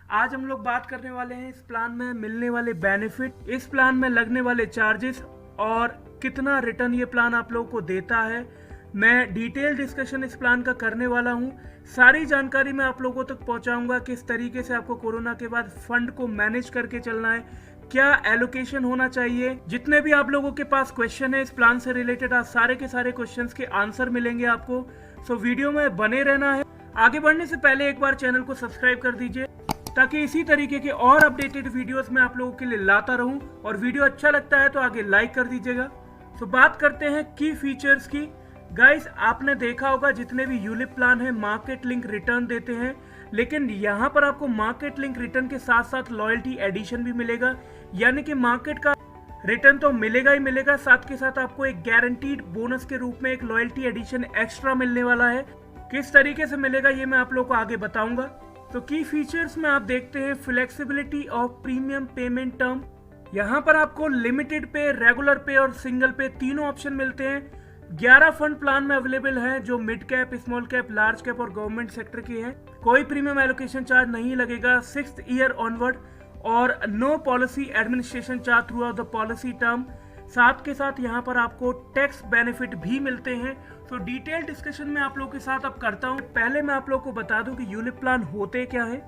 आज हम लोग बात करने वाले हैं इस प्लान में मिलने वाले बेनिफिट, इस प्लान में लगने वाले चार्जेस और कितना रिटर्न ये प्लान आप लोगों को देता है। मैं डिटेल डिस्कशन इस प्लान का करने वाला हूँ। सारी जानकारी मैं आप लोगों तक पहुँचाऊँगा, किस तरीके से आपको कोरोना के बाद फंड को मैनेज करके चलना है, क्या एलोकेशन होना चाहिए। जितने भी आप लोगों के पास क्वेश्चन है इस प्लान से रिलेटेड, आज सारे के सारे क्वेश्चंस के आंसर मिलेंगे आपको। सो वीडियो में बने रहना है। आगे बढ़ने से पहले एक बार चैनल को सब्सक्राइब कर दीजिए ताकि इसी तरीके के और अपडेटेड वीडियोस मैं आप लोगों के लिए लाता रहूं। और वीडियो अच्छा लगता है तो आगे लाइक कर दीजिएगा। तो बात करते हैं की फीचर्स की। गाइस, आपने देखा होगा जितने भी यूलिप प्लान है मार्केट लिंक रिटर्न देते हैं, लेकिन यहाँ पर आपको मार्केट लिंक रिटर्न के साथ साथ लॉयल्टी एडिशन भी मिलेगा। यानी कि मार्केट का रिटर्न तो मिलेगा ही मिलेगा, साथ के साथ आपको एक गारंटीड बोनस के रूप में एक लॉयल्टी एडिशन एक्स्ट्रा मिलने वाला है। किस तरीके से मिलेगा ये मैं आप लोगों को आगे बताऊंगा। तो की फीचर्स में आप देखते हैं flexibility of premium payment term. यहाँ पर आपको लिमिटेड पे, रेगुलर पे और सिंगल पे तीनों ऑप्शन मिलते हैं। 11 फंड प्लान में अवेलेबल है जो mid cap, small cap, large cap और गवर्नमेंट सेक्टर की है। कोई प्रीमियम एलोकेशन चार्ज नहीं लगेगा 6th ईयर ऑनवर्ड और no policy administration charge throughout the policy term. साथ के साथ यहाँ पर आपको टैक्स बेनिफिट भी मिलते हैं। तो डिटेल डिस्कशन में आप लोगों के साथ अब करता हूँ। पहले मैं आप लोगों को बता दूं कि यूलिप प्लान होते क्या है।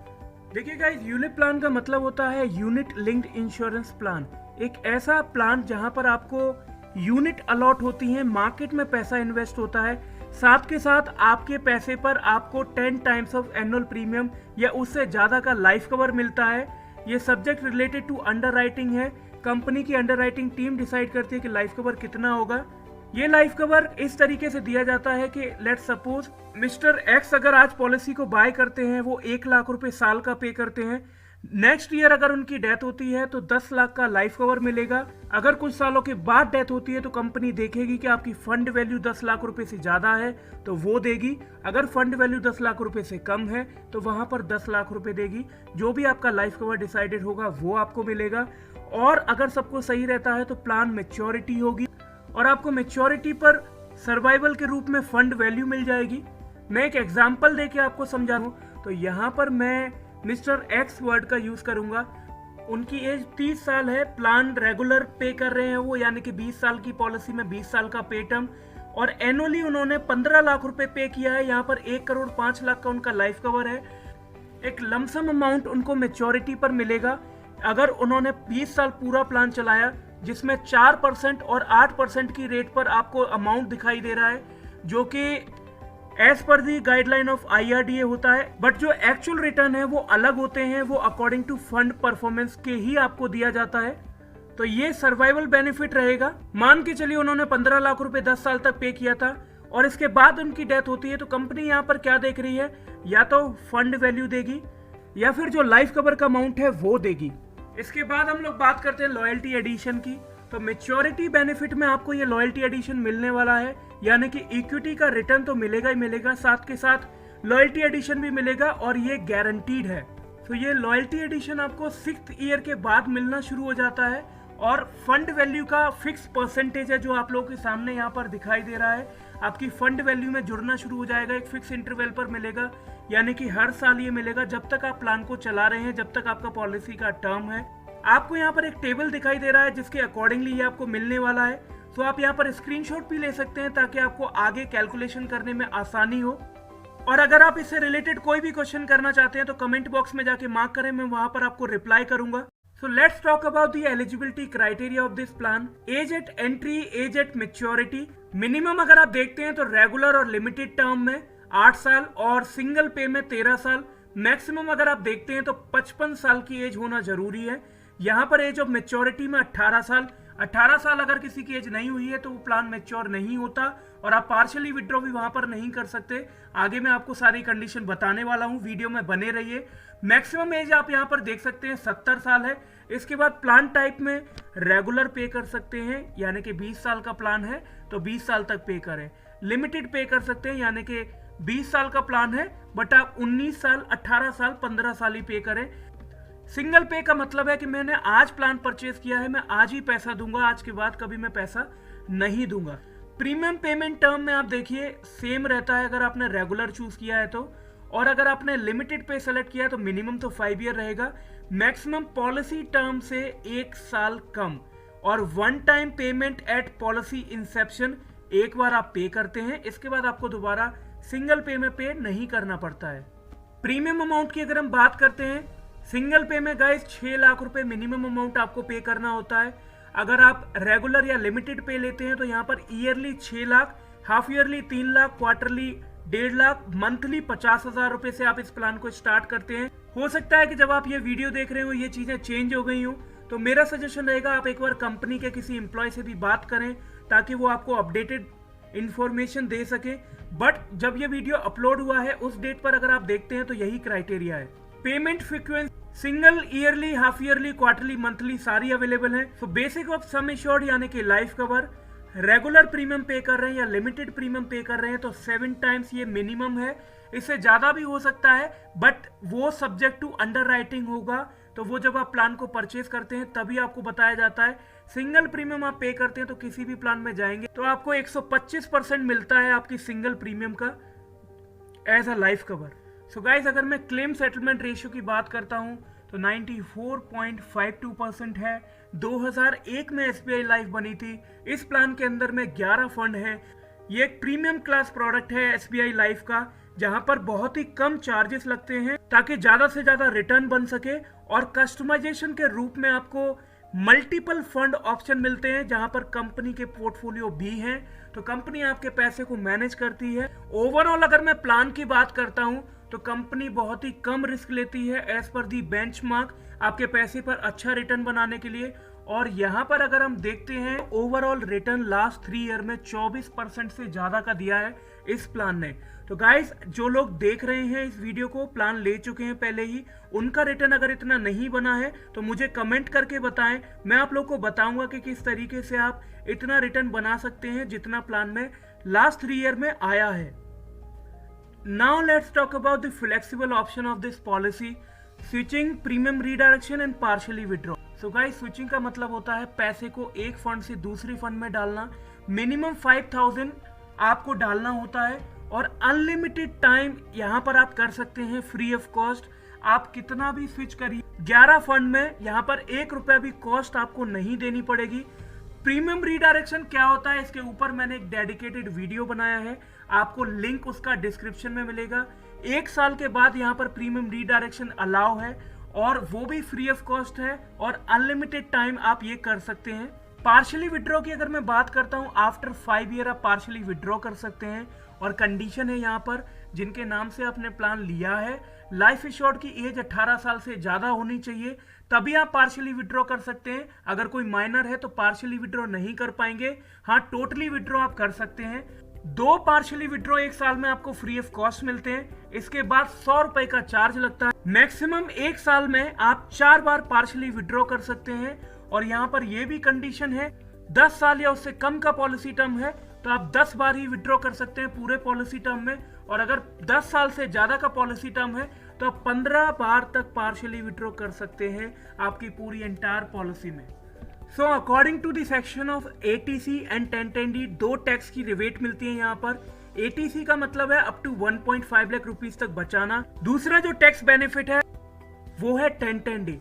देखिए गाइस, यूलिप प्लान का मतलब होता है यूनिट लिंक्ड इंश्योरेंस प्लान। एक ऐसा प्लान जहां पर आपको यूनिट अलॉट होती है, मार्केट में पैसा इन्वेस्ट होता है, साथ के साथ आपके पैसे पर आपको 10 टाइम्स ऑफ एनुअल प्रीमियम या उससे ज्यादा का लाइफ कवर मिलता है। ये subject related to underwriting है। कंपनी की अंडर राइटिंग टीम डिसाइड करती है कि लाइफ कवर कितना होगा। ये लाइफ कवर इस तरीके से दिया जाता है कि लेट्स सपोज मिस्टर एक्स अगर आज पॉलिसी को बाय करते हैं, वो 1 लाख रुपए साल का पे करते हैं। नेक्स्ट ईयर अगर उनकी डेथ होती है तो 10 लाख का लाइफ कवर मिलेगा। अगर कुछ सालों के बाद डेथ होती है तो कंपनी देखेगी कि आपकी फंड वैल्यू 10 लाख रुपए से ज्यादा है तो वो देगी। अगर फंड वैल्यू 10 लाख रुपए से कम है तो वहां पर 10 लाख रुपए देगी। जो भी आपका लाइफ कवर डिसाइडेड होगा वो आपको मिलेगा। और अगर सबको सही रहता है तो प्लान मैच्योरिटी होगी और आपको मैच्योरिटी पर सर्वाइवल के रूप में फंड वैल्यू मिल जाएगी। मैं एक एग्जांपल देके आपको समझाऊं तो यहाँ पर मैं मिस्टर एक्स वर्ड का यूज करूंगा। उनकी एज 30 साल है, प्लान रेगुलर पे कर रहे हैं वो, यानी कि 20 साल की पॉलिसी में 20 साल का पे टर्म, और एनुअली उन्होंने 15 लाख रुपए पे किया है। यहाँ पर 1 करोड़ 5 लाख का उनका लाइफ कवर है। एक लमसम अमाउंट उनको मैच्योरिटी पर मिलेगा अगर उन्होंने 20 साल पूरा प्लान चलाया, जिसमें 4% और 8% की रेट पर आपको अमाउंट दिखाई दे रहा है, जो कि as per the guideline of IRDA होता है। बट जो एक्चुअल रिटर्न है वो अलग होते हैं, वो अकॉर्डिंग टू फंड परफॉर्मेंस के ही आपको दिया जाता है। तो ये सर्वाइवल बेनिफिट रहेगा। मान के चलिए उन्होंने 15 लाख रुपए 10 साल तक पे किया था और इसके बाद उनकी डेथ होती है तो कंपनी यहाँ पर क्या देख रही है, या तो फंड वैल्यू देगी या फिर जो लाइफ कवर का अमाउंट है वो देगी। इसके बाद हम लोग बात करते हैं लॉयल्टी एडिशन की। तो मैच्योरिटी बेनिफिट में आपको ये लॉयल्टी एडिशन मिलने वाला है, यानी कि इक्विटी का रिटर्न तो मिलेगा ही मिलेगा, साथ के साथ लॉयल्टी एडिशन भी मिलेगा और ये गारंटीड है। तो ये लॉयल्टी एडिशन आपको 6th ईयर के बाद मिलना शुरू हो जाता है और फंड वैल्यू का फिक्स परसेंटेज है जो आप लोगों के सामने यहाँ पर दिखाई दे रहा है। आपकी फंड वैल्यू में जुड़ना शुरू हो जाएगा, एक फिक्स इंटरवल पर मिलेगा, यानी कि हर साल ये मिलेगा जब तक आप प्लान को चला रहे हैं, जब तक आपका पॉलिसी का टर्म है। आपको यहाँ पर एक टेबल दिखाई दे रहा है जिसके अकॉर्डिंगली ये आपको मिलने वाला है। तो आप यहाँ पर स्क्रीनशॉट भी ले सकते हैं ताकि आपको आगे कैलकुलेशन करने में आसानी हो। और अगर आप इससे रिलेटेड कोई भी क्वेश्चन करना चाहते हैं तो कमेंट बॉक्स में जाके मार्क करें, मैं वहां पर आपको रिप्लाई करूंगा। So let's talk about the eligibility criteria of this plan. Age at entry, age at maturity. Minimum अगर आप देखते हैं तो रेगुलर और लिमिटेड टर्म में 8 साल और सिंगल पे में 13 साल। मैक्सिमम अगर आप देखते हैं तो 55 साल की एज होना जरूरी है। यहाँ पर एज ऑफ मेच्योरिटी में 18 साल। 18 साल अगर किसी की एज नहीं हुई है तो वो प्लान मेच्योर नहीं होता और आप पार्शियली विड्रॉ भी वहां पर नहीं कर सकते। आगे मैं आपको सारी कंडीशन बताने वाला हूं, वीडियो में बने रहिए। मैक्सिमम एज आप यहां पर देख सकते हैं 70 साल है। इसके बाद प्लान टाइप में रेगुलर पे कर सकते हैं, यानी कि 20 साल का प्लान है तो 20 साल तक पे करें। लिमिटेड पे कर सकते हैं, यानी कि 20 साल का प्लान है बट आप 19 साल, 18 साल, 15 साल ही पे करें। सिंगल पे का मतलब है कि मैंने आज प्लान परचेज किया है, मैं आज ही पैसा दूंगा, आज के बाद कभी मैं पैसा नहीं दूंगा। प्रीमियम पेमेंट टर्म में आप देखिए सेम रहता है अगर आपने रेगुलर चूज किया है तो, और अगर आपने लिमिटेड पे सेलेक्ट किया तो मिनिमम तो 5 ईयर रहेगा, मैक्सिमम पॉलिसी टर्म से 1 साल कम, और one time payment at policy inception, एक बार आप पे करते हैं, इसके बाद आपको दोबारा सिंगल पे में पे नहीं करना पड़ता है। प्रीमियम अमाउंट की अगर हम बात करते हैं, सिंगल पे में गाइस 6 लाख रुपए मिनिमम अमाउंट आपको पे करना होता है। अगर आप रेगुलर या लिमिटेड पे लेते हैं तो यहाँ पर yearly 6 lakh, half yearly 3 lakh, quarterly 1.5 lakh, monthly 50,000 रुपए से आप इस प्लान को स्टार्ट करते हैं। हो सकता है कि जब आप ये वीडियो देख रहे हो ये चीजें चेंज हो गई हो, तो मेरा सजेशन रहेगा आप एक बार कंपनी के किसी एम्प्लॉय से भी बात करें ताकि वो आपको अपडेटेड इंफॉर्मेशन दे सके। बट जब ये वीडियो अपलोड हुआ है उस डेट पर अगर आप देखते हैं तो यही क्राइटेरिया है। Payment frequency single, yearly, half yearly, quarterly, monthly सारी अवेलेबल है। तो बेसिक ऑफ सम एश्योर्ड यानी कि लाइफ कवर, रेगुलर प्रीमियम पे कर रहे हैं या लिमिटेड प्रीमियम पे कर रहे हैं तो 7 टाइम्स ये मिनिमम है। इससे ज्यादा भी हो सकता है बट वो सब्जेक्ट टू अंडरराइटिंग होगा, तो वो जब आप प्लान को परचेज करते हैं तभी आपको बताया जाता है। सिंगल प्रीमियम आप पे करते हैं तो किसी भी प्लान में जाएंगे तो आपको 125% मिलता है आपकी सिंगल प्रीमियम का as a life cover. So guys अगर मैं क्लेम सेटलमेंट रेशियो की बात करता हूं तो 94.52% है। 2001 में SBI लाइफ बनी थी। इस प्लान के अंदर में 11 फंड है। ये एक प्रीमियम क्लास प्रोडक्ट है SBI लाइफ का, जहां पर बहुत ही कम चार्जेस लगते हैं ताकि ज्यादा से ज्यादा रिटर्न बन सके, और कस्टमाइजेशन के रूप में आपको मल्टीपल फंड ऑप्शन मिलते हैं जहां पर कंपनी के पोर्टफोलियो भी हैं, तो कंपनी आपके पैसे को मैनेज करती है। ओवरऑल अगर मैं प्लान की बात करता हूं तो कंपनी बहुत ही कम रिस्क लेती है एज पर दी बेंचमार्क आपके पैसे पर अच्छा रिटर्न बनाने के लिए। और यहाँ पर अगर हम देखते हैं ओवरऑल रिटर्न लास्ट 3 ईयर में 24% से ज्यादा का दिया है इस प्लान ने। तो गाइस जो लोग देख रहे हैं इस वीडियो को, प्लान ले चुके हैं पहले ही, उनका रिटर्न अगर इतना नहीं बना है तो मुझे कमेंट करके बताएं। मैं आप लोग को बताऊंगा कि किस तरीके से आप इतना रिटर्न बना सकते हैं जितना प्लान में लास्ट 3 ईयर में आया है। Now let's talk about the flexible option of this policy, switching, premium redirection and partially withdraw. So guys switching का मतलब होता है पैसे को एक फंड से दूसरी फंड में डालना। मिनिमम 5,000 आपको डालना होता है और अनलिमिटेड टाइम यहाँ पर आप कर सकते हैं फ्री ऑफ कॉस्ट। आप कितना भी स्विच करिए 11 फंड में, यहाँ पर 1 रुपया भी कॉस्ट आपको नहीं देनी पड़ेगी। प्रीमियम रीडायरेक्शन क्या होता है इसके ऊपर मैंने एक डेडिकेटेड वीडियो बनाया है, आपको लिंक उसका डिस्क्रिप्शन में मिलेगा। 1 साल के बाद यहाँ पर प्रीमियम रीडायरेक्शन अलाउ है और वो भी फ्री ऑफ कॉस्ट है और अनलिमिटेड टाइम आप ये कर सकते हैं। पार्शियली विड्रॉ की अगर मैं बात करता हूँ, आफ्टर 5 ईयर आप पार्शियली विड्रॉ कर सकते हैं और कंडीशन है यहाँ पर जिनके नाम से आपने प्लान लिया है, लाइफ एश्योर्ड की एज 18 साल से ज्यादा होनी चाहिए, तभी आप पार्शियली विड्रॉ कर सकते हैं। अगर कोई माइनर है तो पार्शियली विड्रॉ नहीं कर पाएंगे। हाँ, टोटली विड्रॉ आप कर सकते हैं। 2 पार्शियली विड्रॉ 1 साल में आपको फ्री ऑफ कॉस्ट मिलते हैं। इसके बाद 100 रुपए का चार्ज लगता है। मैक्सिमम 1 साल में आप 4 बार पार्शियली विड्रॉ कर सकते हैं और यहाँ पर यह भी कंडीशन है 10 साल या उससे कम का पॉलिसी टर्म है तो आप 10 बार ही विड्रॉ कर सकते हैं पूरे पॉलिसी टर्म में, और अगर 10 साल से ज्यादा का पॉलिसी टर्म है तो आप 15 बार तक पार्शियली विड्रॉ कर सकते हैं आपकी पूरी एंटायर पॉलिसी में। So according to the section of ATC and 1010D 2 tax की रिबेट मिलती है यहाँ पर। ATC का मतलब है अप टू 1.5 लाख रुपीज तक बचाना। दूसरा जो टैक्स बेनिफिट है वो है 1010D।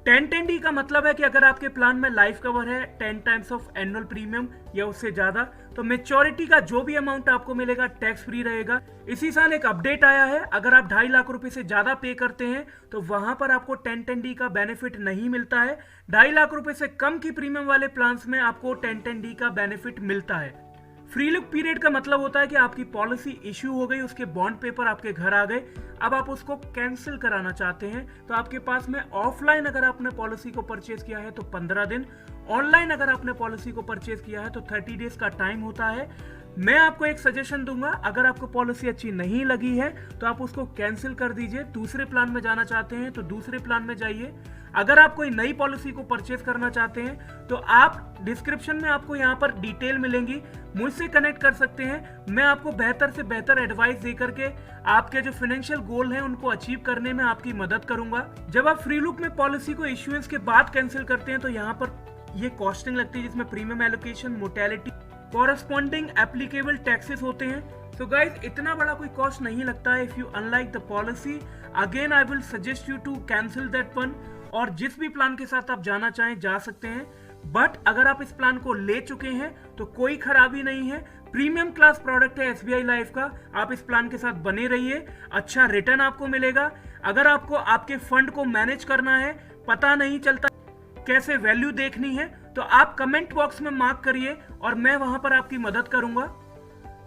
1010D का मतलब है कि अगर आपके प्लान में लाइफ कवर है 10 टाइम्स ऑफ एनुअल प्रीमियम या उससे ज्यादा, तो मेच्योरिटी का जो भी अमाउंट आपको मिलेगा टैक्स फ्री रहेगा। इसी साल एक अपडेट आया है, अगर आप 2.5 लाख रुपए से ज्यादा पे करते हैं तो वहां पर आपको 1010D का बेनिफिट नहीं मिलता है। 2.5 लाख रुपए से कम की प्रीमियम वाले प्लान्स में आपको 1010D का बेनिफिट मिलता है। फ्री लुक पीरियड का मतलब होता है कि आपकी पॉलिसी इश्यू हो गई, उसके बॉन्ड पेपर आपके घर आ गए, अब आप उसको कैंसिल कराना चाहते हैं तो आपके पास में ऑफलाइन अगर आपने पॉलिसी को परचेज किया है तो 15 दिन, ऑनलाइन अगर आपने पॉलिसी को परचेज किया है तो 30 डेज का टाइम होता है। मैं आपको एक सजेशन दूंगा, अगर आपको पॉलिसी अच्छी नहीं लगी है तो आप उसको कैंसिल कर दीजिए। दूसरे प्लान में जाना चाहते हैं तो दूसरे प्लान में जाइए। अगर आप कोई नई पॉलिसी को परचेज करना चाहते हैं तो आप डिस्क्रिप्शन में आपको यहाँ पर डिटेल मिलेंगी, मुझसे कनेक्ट कर सकते हैं। मैं आपको बेहतर से बेहतर एडवाइस दे करके आपके जो फाइनेंशियल गोल हैं उनको अचीव करने में आपकी मदद करूंगा। जब आप फ्री लुक में पॉलिसी को इश्यूएंस के बाद कैंसिल करते हैं तो यहाँ पर ये कॉस्टिंग लगती है जिसमें premium allocation, mortality, corresponding applicable taxes होते हैं। सो गाइज इतना बड़ा कोई कॉस्ट नहीं लगता है। If you unlike the policy, again I will suggest you to cancel that one, और जिस भी प्लान के साथ आप जाना चाहें जा सकते हैं। बट अगर आप इस प्लान को ले चुके हैं तो कोई खराबी नहीं है, प्रीमियम क्लास प्रोडक्ट है SBI लाइफ का। आप इस प्लान के साथ बने रहिए, अच्छा रिटर्न आपको मिलेगा। अगर आपको आपके फंड को मैनेज करना है, पता नहीं चलता कैसे वैल्यू देखनी है, तो आप कमेंट बॉक्स में मार्क करिए और मैं वहां पर आपकी मदद करूंगा।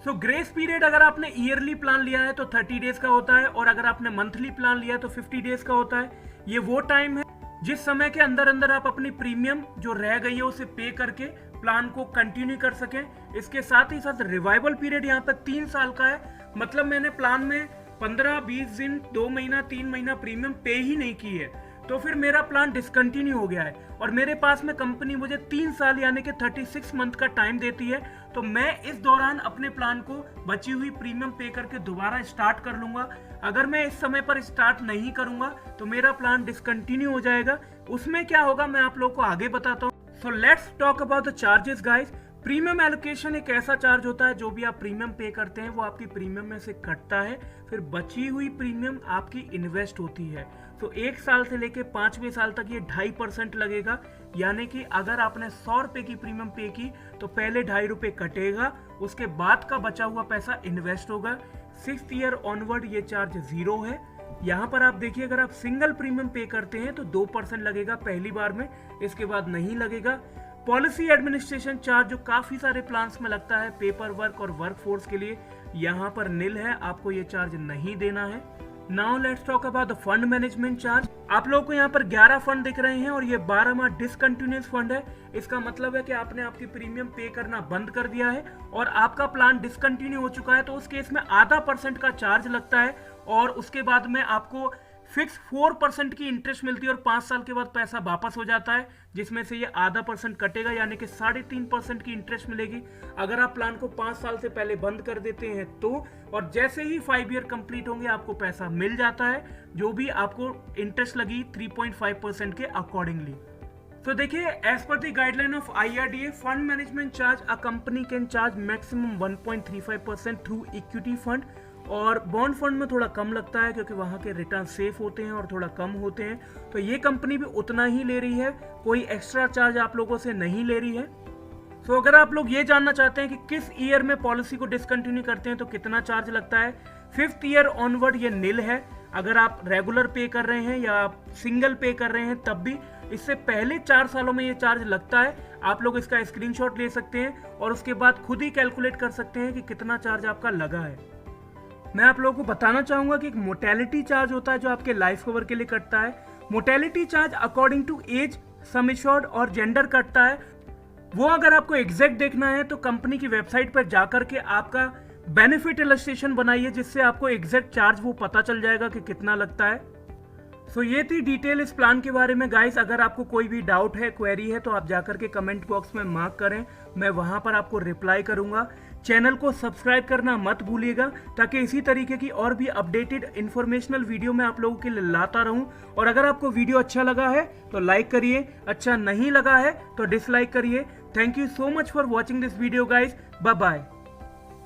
सो ग्रेस पीरियड अगर आपने ईयरली प्लान लिया है तो 30 डेज का होता है, और अगर आपने मंथली प्लान लिया है तो 50 डेज का होता है। ये वो टाइम है जिस समय के अंदर अंदर आप अपनी प्रीमियम जो रह गई है उसे पे करके प्लान को कंटिन्यू कर सकें। इसके साथ ही साथ रिवाइवल पीरियड यहाँ पर 3 साल का है। मतलब मैंने प्लान में 15-20 दिन, 2 महीना, 3 महीना प्रीमियम पे ही नहीं की है, तो फिर मेरा प्लान डिसकंटिन्यू हो गया है, और मेरे पास में कंपनी मुझे 3 साल यानी कि 36 मंथ का टाइम देती है। तो मैं इस दौरान अपने प्लान को बची हुई प्रीमियम पे करके दोबारा स्टार्ट कर लूंगा। अगर मैं इस समय पर स्टार्ट नहीं करूंगा तो मेरा प्लान डिसकंटिन्यू हो जाएगा। उसमें क्या होगा मैं आप लोगों को आगे बताता हूँ। So let's talk about the charges guys. Premium allocation एक ऐसा चार्ज होता है जो भी आप प्रीमियम पे करते हैं वो आपकी प्रीमियम में से कटता है, फिर बची हुई प्रीमियम आपकी इन्वेस्ट होती है। तो 1 साल से लेके 5वें साल तक ये 2.5% लगेगा, यानी कि अगर आपने 100 रुपए की प्रीमियम पे की तो पहले 2.5 रुपए कटेगा, उसके बाद का बचा हुआ पैसा इन्वेस्ट होगा। 6th ईयर ऑनवर्ड ये चार्ज 0 है। यहाँ पर आप देखिए, अगर आप सिंगल प्रीमियम पे करते हैं तो 2% लगेगा पहली बार में, इसके बाद नहीं लगेगा। पॉलिसी एडमिनिस्ट्रेशन चार्ज जो काफी सारे प्लान्स में लगता है पेपर वर्क और वर्कफोर्स के लिए, यहाँ पर नील है, आपको ये चार्ज नहीं देना है। Now let's talk about the fund management charge. आप लोगों को यहाँ पर 11 फंड दिख रहे हैं और ये 12 माह डिसकंटिन्यूअस फंड है। इसका मतलब है कि आपने आपकी प्रीमियम पे करना बंद कर दिया है और आपका प्लान डिसकंटिन्यू हो चुका है, तो उस केस में आधा % का चार्ज लगता है, और उसके बाद में आपको फिक्स 4% की इंटरेस्ट मिलती है और 5 साल के बाद पैसा वापस हो जाता है, जिसमें से ये आधा % कटेगा, यानी कि 3.5% की इंटरेस्ट मिलेगी अगर आप प्लान को 5 साल से पहले बंद कर देते हैं तो। और जैसे ही 5 ईयर कंप्लीट होंगे आपको पैसा मिल जाता है, जो भी आपको इंटरेस्ट लगी 3.5% के अकॉर्डिंगली। तो देखिए, as per the guideline of IRDA, fund management charge a company can charge maximum 1.35% through equity fund, और बॉन्ड फंड में थोड़ा कम लगता है क्योंकि वहां के रिटर्न सेफ होते हैं और थोड़ा कम होते हैं। तो ये कंपनी भी उतना ही ले रही है, कोई एक्स्ट्रा चार्ज आप लोगों से नहीं ले रही है। तो अगर आप लोग ये जानना चाहते हैं कि किस ईयर में पॉलिसी को डिसकंटिन्यू करते हैं तो कितना चार्ज लगता है, 5th ईयर ऑनवर्ड ये नील है। अगर आप रेगुलर पे कर रहे हैं या आप सिंगल पे कर रहे हैं तब भी, इससे पहले 4 सालों में ये चार्ज लगता है। आप लोग इसका स्क्रीनशॉट ले सकते हैं और उसके बाद खुद ही कैलकुलेट कर सकते हैं कि कितना चार्ज आपका लगा है। मैं आप लोगों को बताना चाहूंगा कि एक मोर्टेलिटी चार्ज होता है जो आपके लाइफ कवर के लिए कटता है। Mortality charge according to age, sum assured और जेंडर कटता है। वो अगर आपको एग्जैक्ट देखना है तो कंपनी की वेबसाइट पर जाकर के आपका बेनिफिट इलस्ट्रेशन बनाइए, जिससे आपको एग्जैक्ट चार्ज वो पता चल जाएगा कि कितना लगता है। सो ये थी डिटेल इस प्लान के बारे में गाइस। अगर आपको कोई भी डाउट है, क्वेरी है, तो आप जाकर के कमेंट बॉक्स में मार्क करें, मैं वहां पर आपको रिप्लाई करूंगा। चैनल को सब्सक्राइब करना मत भूलिएगा ताकि इसी तरीके की और भी अपडेटेड इन्फॉर्मेशनल वीडियो मैं आप लोगों के लिए लाता रहूं। और अगर आपको वीडियो अच्छा लगा है तो लाइक करिए, अच्छा नहीं लगा है तो डिसलाइक करिए। Thank you so much for watching this video guys. Bye bye.